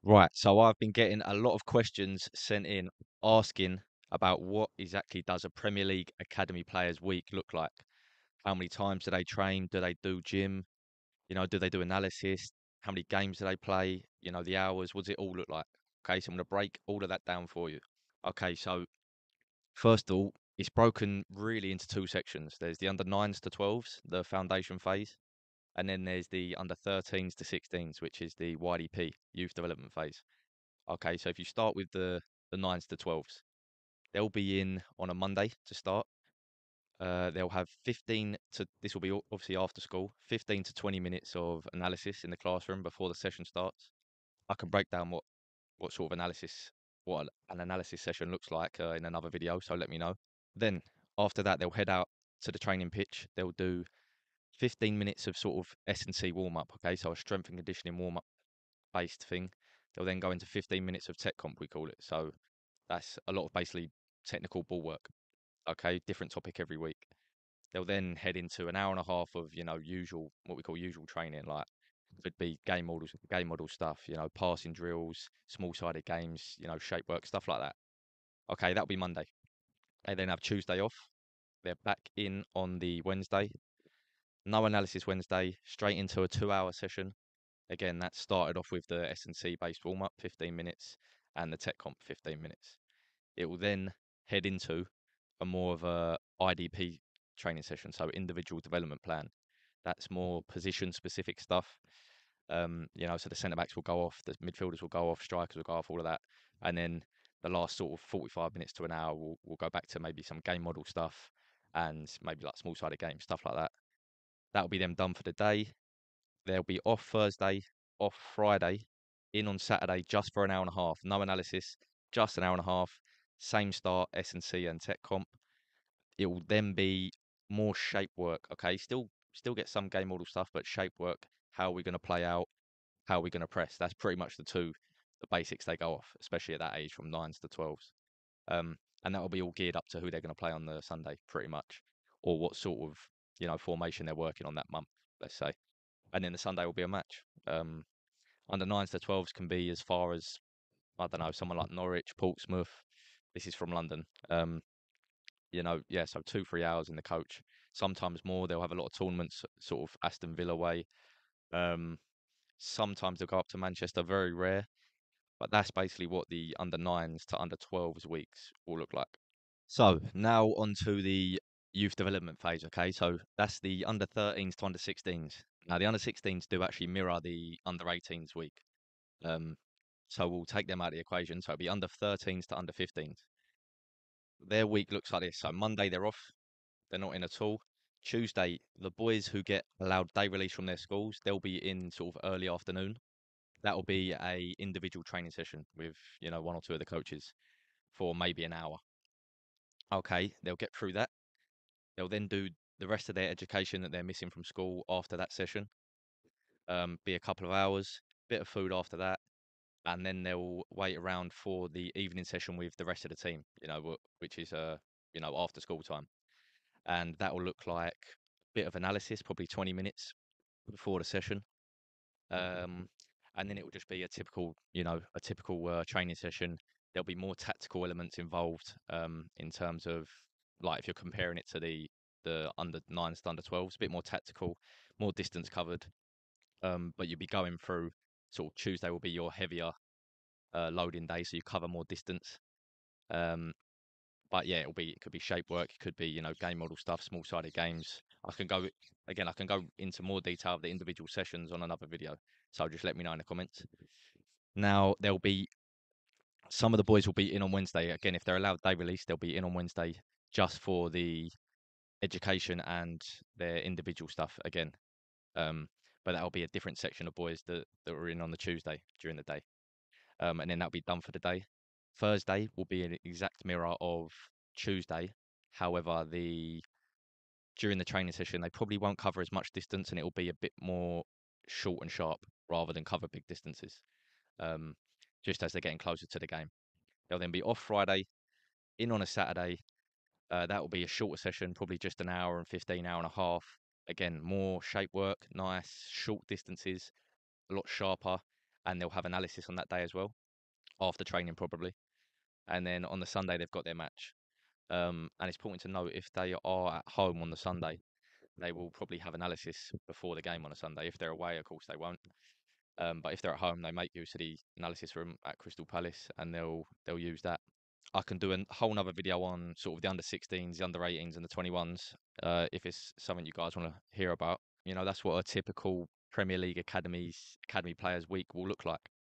Right, so I've been getting a lot of questions sent in asking about what exactly does a Premier League academy player's week look like? How many times do they train? Do they do gym? Do they do analysis? How many games do they play? The hours, what does it all look like? Okay, so I'm going to break all of that down for you. Okay, so first of all, it's broken really into two sections. There's the under 9s to 12s, the foundation phase, and then there's the under 13s to 16s, which is the YDP, youth development phase. Okay, so if you start with the 9s to 12s, they'll be in on a Monday to start. They'll have 15 to, this will be obviously after school, 15 to 20 minutes of analysis in the classroom before the session starts. I can break down what sort of analysis, what an analysis session looks like in another video, so let me know. Then after that, they'll head out to the training pitch. They'll do 15 minutes of sort of S&C warm up. Okay, so a strength and conditioning warm up based thing. They'll then go into 15 minutes of tech comp, we call it. So that's a lot of basically technical ball work. Okay, different topic every week. They'll then head into an hour and a half of, usual, what we call usual training, like could be game model stuff, passing drills, small sided games, shape work, stuff like that. Okay, that'll be Monday. They then have Tuesday off. They're back in on the Wednesday. No analysis Wednesday, straight into a 2 hour session. Again, that started off with the S&C based warm up, 15 minutes, and the tech comp, 15 minutes. It will then head into a more of a IDP training session, so individual development plan. That's more position specific stuff. So the centre backs will go off, the midfielders will go off, strikers will go off, all of that, and then the last sort of 45 minutes to an hour, we'll go back to maybe some game model stuff and maybe like small sided games, stuff like that. That'll be them done for the day. They'll be off Thursday, off Friday, in on Saturday just for an hour and a half. No analysis, just an hour and a half. Same start, S&C and tech comp. It will then be more shape work. Okay, still get some game model stuff, but shape work. How are we going to play out? How are we going to press? That's pretty much the basics they go off, especially at that age from 9s to 12s. And that will be all geared up to who they're going to play on the Sunday, pretty much, or what sort of formation they're working on that month. Let's say, and then the Sunday will be a match. Under 9s to 12s can be as far as, I don't know, someone like Norwich, Portsmouth. This is from London. Yeah, so 2, 3 hours in the coach. Sometimes more. They'll have a lot of tournaments, sort of Aston Villa way. Um, Sometimes they'll go up to Manchester, very rare. But that's basically what the under 9s to under 12s weeks will look like. So now on to the youth development phase. Okay, so that's the under 13s to under 16s. Now the under 16s do actually mirror the under 18s week. Um, so we'll take them out of the equation. So it'll be under 13s to under 15s. Their week looks like this. So Monday they're off. They're not in at all. Tuesday, the boys who get allowed day release from their schools, they'll be in sort of early afternoon. That'll be a individual training session with, one or two of the coaches for maybe an hour. Okay, they'll get through that. They'll then do the rest of their education that they're missing from school after that session. Be a couple of hours, bit of food after that, and then they'll wait around for the evening session with the rest of the team, which is after school time. And that will look like a bit of analysis, probably 20 minutes before the session. Um, and then it will just be a typical training session. There'll be more tactical elements involved in terms of, like, if you're comparing it to the under 9s to under 12s, a bit more tactical, more distance covered. But you'll be going through, sort of, Tuesday will be your heavier loading day, so you cover more distance. Um, but yeah, it could be shape work, it could be, game model stuff, small sided games. I can go into more detail of the individual sessions on another video. So just let me know in the comments. Now there'll be some of the boys will be in on Wednesday. Again, if they're allowed day release, they'll be in on Wednesday just for the education and their individual stuff again. But that'll be a different section of boys that are in on the Tuesday during the day. And then that'll be done for the day. Thursday will be an exact mirror of Tuesday. However, during the training session, they probably won't cover as much distance, and it will be a bit more short and sharp rather than cover big distances. Um, just as they're getting closer to the game, they'll then be off Friday, in on a Saturday. That will be a shorter session, probably just an hour and 15, hour and a half. Again, more shape work, nice short distances, a lot sharper. and they'll have analysis on that day as well, after training probably. And then on the Sunday they've got their match. And it's important to note if they are at home on the Sunday, they will probably have analysis before the game on a Sunday. If they're away, of course, they won't. But if they're at home, they make use of the analysis room at Crystal Palace, and they'll use that. I can do a whole nother video on sort of the under 16s, the under 18s, and the 21s, if it's something you guys want to hear about. That's what a typical Premier League academy players week will look like.